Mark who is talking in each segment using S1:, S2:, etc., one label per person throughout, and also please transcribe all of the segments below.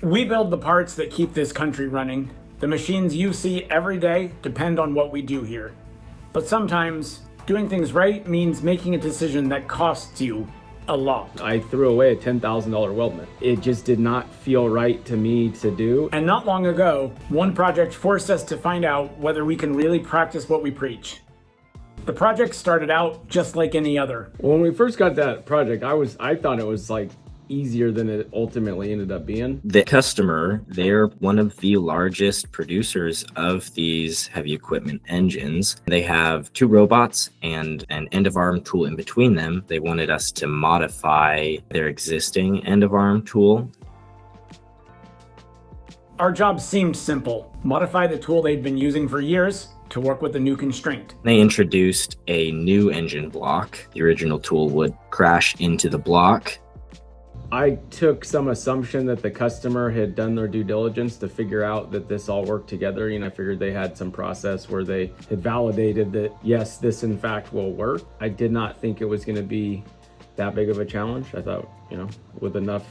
S1: We build the parts that keep this country running. The machines you see every day depend on what we do here. But sometimes, doing things right means making a decision that costs you a lot.
S2: I threw away a $10,000 weldment. It just did not feel right to me to do.
S1: And not long ago, one project forced us to find out whether we can really practice what we preach. The project started out just like any other.
S2: When we first got that project, I thought it was like easier than it ultimately ended up being.
S3: The customer, they're one of the largest producers of these heavy equipment engines. They have 2 robots and an end-of-arm tool in between them. They wanted us to modify their existing end-of-arm tool.
S1: Our job seemed simple. Modify the tool they'd been using for years to work with a new constraint.
S3: They introduced a new engine block. The original tool would crash into the block.
S2: I took some assumption that the customer had done their due diligence to figure out that this all worked together. I figured they had some process where they had validated that, yes, this in fact will work. I did not think it was going to be that big of a challenge. I thought, with enough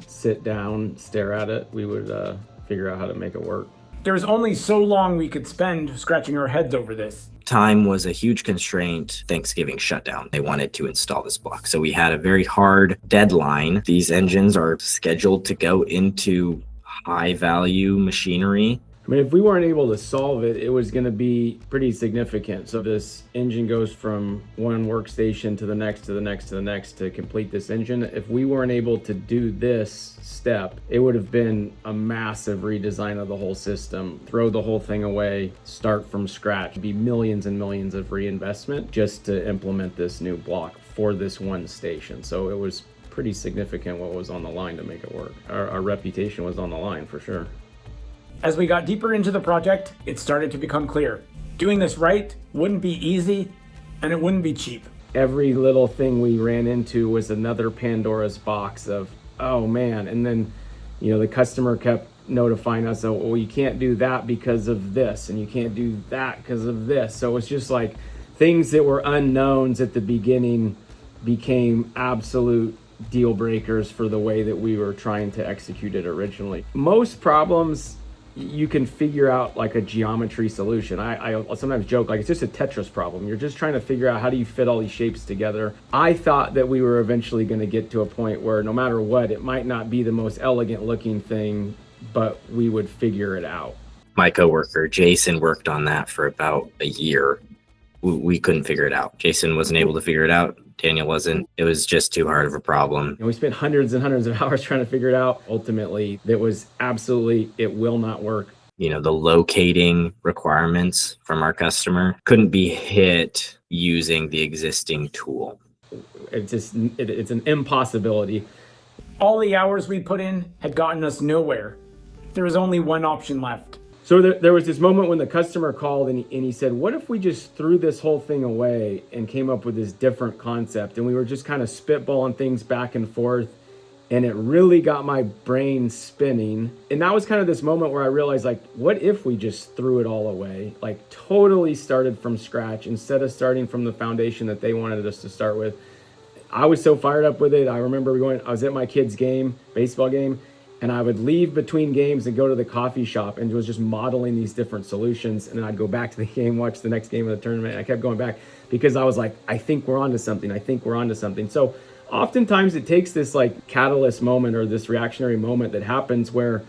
S2: sit down, stare at it, we would figure out how to make it work.
S1: There's only so long we could spend scratching our heads over this.
S3: Time was a huge constraint. Thanksgiving shutdown. They wanted to install this block. So we had a very hard deadline. These engines are scheduled to go into high value machinery.
S2: If we weren't able to solve it, it was going to be pretty significant. So this engine goes from one workstation to the next, to the next, to the next to complete this engine. If we weren't able to do this step, it would have been a massive redesign of the whole system, throw the whole thing away, start from scratch. It'd be millions and millions of reinvestment just to implement this new block for this one station. So it was pretty significant what was on the line to make it work. Our reputation was on the line for sure.
S1: As we got deeper into the project, it started to become clear. Doing this right wouldn't be easy, and it wouldn't be cheap.
S2: Every little thing we ran into was another Pandora's box of, oh man. And then, the customer kept notifying us, oh, well, you can't do that because of this, and you can't do that because of this. So it's just like things that were unknowns at the beginning became absolute deal breakers for the way that we were trying to execute it originally. Most problems you can figure out like a geometry solution. I sometimes joke like it's just a Tetris problem. You're just trying to figure out how do you fit all these shapes together. I thought that we were eventually going to get to a point where no matter what, it might not be the most elegant looking thing, but we would figure it out.
S3: My coworker, Jason, worked on that for about a year. We couldn't figure it out. Jason wasn't able to figure it out. Daniel wasn't. It was just too hard of a problem.
S2: And we spent hundreds and hundreds of hours trying to figure it out. Ultimately, it was absolutely, it will not work.
S3: The locating requirements from our customer couldn't be hit using the existing tool.
S2: It's an impossibility.
S1: All the hours we put in had gotten us nowhere. There was only one option left.
S2: So there was this moment when the customer called and he said, what if we just threw this whole thing away and came up with this different concept? And we were just kind of spitballing things back and forth. And it really got my brain spinning. And that was kind of this moment where I realized, like, what if we just threw it all away? Like totally started from scratch instead of starting from the foundation that they wanted us to start with. I was so fired up with it. I remember I was at my kid's baseball game, and I would leave between games and go to the coffee shop and was just modeling these different solutions. And then I'd go back to the game, watch the next game of the tournament. And I kept going back because I was like, I think we're onto something. So oftentimes it takes this like catalyst moment or this reactionary moment that happens where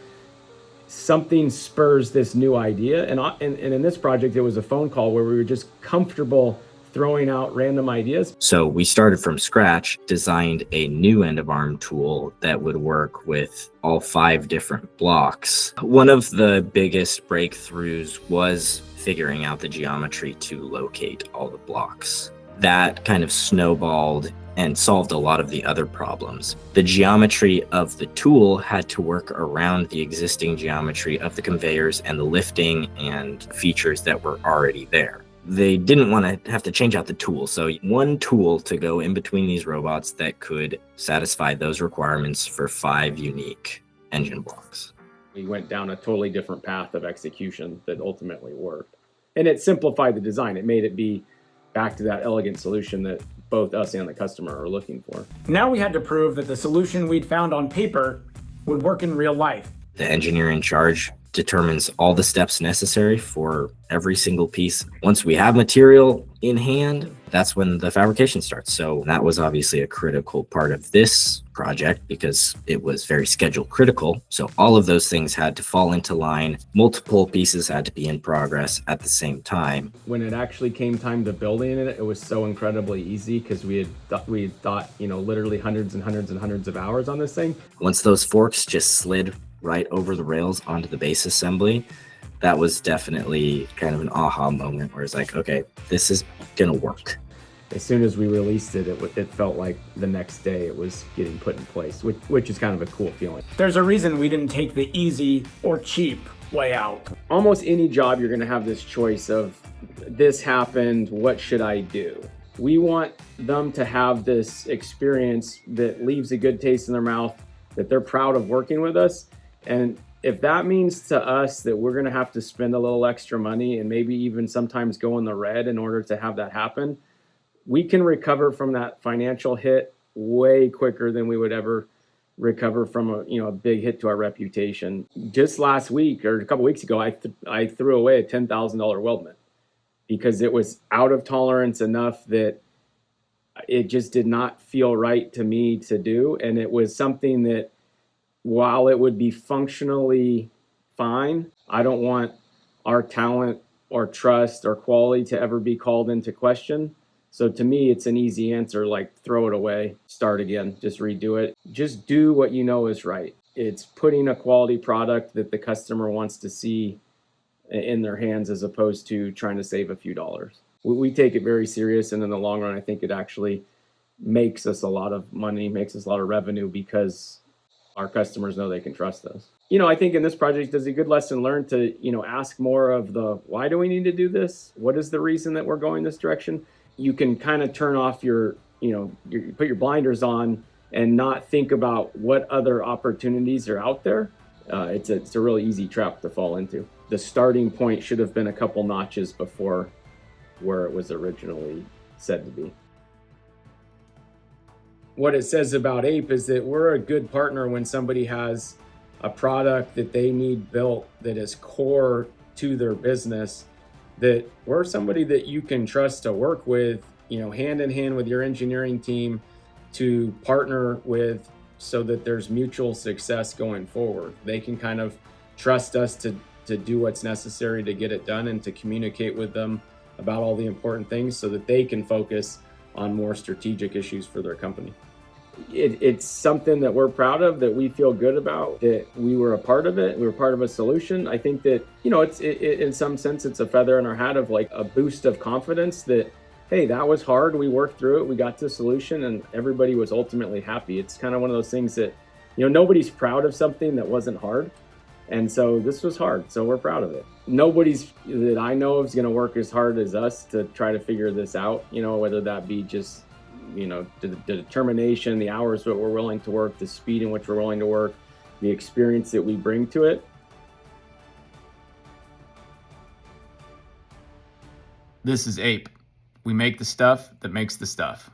S2: something spurs this new idea. And in this project, it was a phone call where we were just comfortable throwing out random ideas.
S3: So we started from scratch, designed a new end-of-arm tool that would work with all 5 different blocks. One of the biggest breakthroughs was figuring out the geometry to locate all the blocks. That kind of snowballed and solved a lot of the other problems. The geometry of the tool had to work around the existing geometry of the conveyors and the lifting and features that were already there. They didn't want to have to change out the tool. So one tool to go in between these robots that could satisfy those requirements for 5 unique engine blocks.
S2: We went down a totally different path of execution that ultimately worked. And it simplified the design. It made it be back to that elegant solution that both us and the customer are looking for.
S1: Now we had to prove that the solution we'd found on paper would work in real life.
S3: The engineer in charge determines all the steps necessary for every single piece. Once we have material in hand, that's when the fabrication starts. So that was obviously a critical part of this project because it was very schedule critical. So all of those things had to fall into line. Multiple pieces had to be in progress at the same time.
S2: When it actually came time to building it, it was so incredibly easy because we had thought, literally hundreds and hundreds and hundreds of hours on this thing.
S3: Once those forks just slid right over the rails onto the base assembly, that was definitely kind of an aha moment where it's like, okay, this is gonna work.
S2: As soon as we released it, it felt like the next day it was getting put in place, which is kind of a cool feeling.
S1: There's a reason we didn't take the easy or cheap way out.
S2: Almost any job, you're gonna have this choice of, this happened, what should I do? We want them to have this experience that leaves a good taste in their mouth, that they're proud of working with us. And if that means to us that we're going to have to spend a little extra money and maybe even sometimes go in the red in order to have that happen, we can recover from that financial hit way quicker than we would ever recover from a big hit to our reputation. Just last week or a couple weeks ago, I threw away a $10,000 weldment because it was out of tolerance enough that it just did not feel right to me to do. And it was something that, while it would be functionally fine, I don't want our talent or trust or quality to ever be called into question. So to me, it's an easy answer, like throw it away, start again, just redo it. Just do what you know is right. It's putting a quality product that the customer wants to see in their hands as opposed to trying to save a few dollars. We take it very serious, and in the long run, I think it actually makes us a lot of money, makes us a lot of revenue because our customers know they can trust us. I think in this project, there's a good lesson learned to, ask more of the, why do we need to do this? What is the reason that we're going this direction? You can kind of turn off put your blinders on and not think about what other opportunities are out there. It's a really easy trap to fall into. The starting point should have been a couple notches before where it was originally said to be. What it says about APE is that we're a good partner when somebody has a product that they need built that is core to their business, that we're somebody that you can trust to work with, hand in hand with your engineering team to partner with so that there's mutual success going forward. They can kind of trust us to do what's necessary to get it done and to communicate with them about all the important things so that they can focus on more strategic issues for their company. It's something that we're proud of, that we feel good about, that we were a part of it. We were part of a solution. I think that, it's in some sense, it's a feather in our hat of like a boost of confidence that, hey, that was hard. We worked through it. We got to a solution and everybody was ultimately happy. It's kind of one of those things that, nobody's proud of something that wasn't hard. And so this was hard. So we're proud of it. Nobody's that I know of is going to work as hard as us to try to figure this out, whether that be just the determination, the hours that we're willing to work, the speed in which we're willing to work, the experience that we bring to it.
S4: This is APE. We make the stuff that makes the stuff.